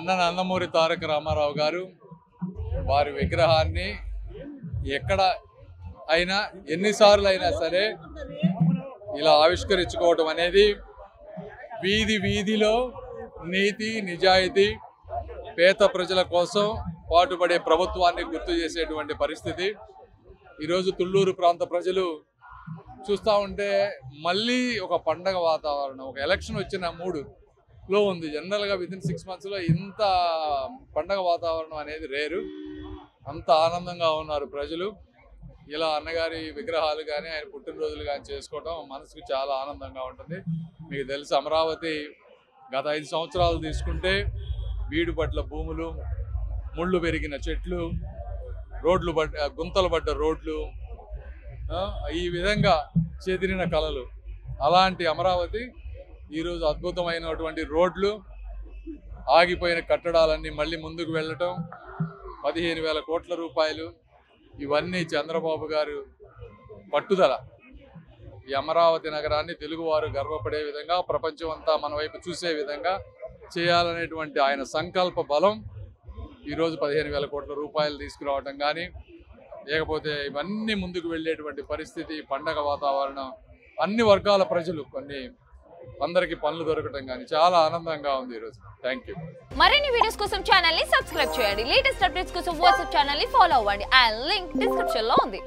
అన్న నందమూరి తారక రామారావు గారు వారి విగ్రహాన్ని ఎక్కడ అయినా ఎన్నిసార్లు అయినా సరే ఇలా ఆవిష్కరించుకోవడం అనేది వీధి వీధిలో నీతి నిజాయితీ పేద ప్రజల కోసం పాటుపడే ప్రభుత్వాన్ని గుర్తు చేసేటువంటి పరిస్థితి. ఈరోజు తుళ్ళూరు ప్రాంత ప్రజలు చూస్తూ ఉంటే మళ్ళీ ఒక పండగ వాతావరణం, ఒక ఎలక్షన్ వచ్చిన మూడులో ఉంది. జనరల్గా వితిన్ 6 monthsలో ఇంత పండగ వాతావరణం అనేది రేరు. అంత ఆనందంగా ఉన్నారు ప్రజలు. ఇలా అన్నగారి విగ్రహాలు కానీ ఆయన పుట్టినరోజులు కానీ చేసుకోవడం మనసుకు చాలా ఆనందంగా ఉంటుంది. మీకు తెలుసు, అమరావతి గత 5 సంవత్సరాలు తీసుకుంటే వీడు పట్ల భూములు, ముళ్ళు పెరిగిన చెట్లు, రోడ్లు గుంతలు పడ్డ రోడ్లు, ఈ విధంగా చెదిరిన కళలు. అలాంటి అమరావతి ఈరోజు అద్భుతమైనటువంటి రోడ్లు, ఆగిపోయిన కట్టడాలన్నీ మళ్ళీ ముందుకు వెళ్ళటం, 15,000 కోట్ల రూపాయలు, ఇవన్నీ చంద్రబాబు గారు పట్టుదల. ఈ అమరావతి నగరాన్ని తెలుగువారు గర్వపడే విధంగా, ప్రపంచం అంతా మన వైపు చూసే విధంగా చేయాలనేటువంటి ఆయన సంకల్ప బలం ఈరోజు 15,000 కోట్ల రూపాయలు తీసుకురావటం కానీ, లేకపోతే ఇవన్నీ ముందుకు వెళ్ళేటువంటి పరిస్థితి, పండగ వాతావరణం, అన్ని వర్గాల ప్రజలు అందరికి పనులు దొరకటం కానీ చాలా ఆనందంగా ఉంది ఈరోజు. Thank you. మరిన్ని వీడియోస్ కోసం ఛానల్ ని సబ్స్క్రైబ్ చేయండి. లేటెస్ట్ అప్డేట్స్ కోసం వాట్సాప్ ఛానల్ ని ఫాలో అవ్వండి. ఆ లింక్ డిస్క్రిప్షన్ లో ఉంది.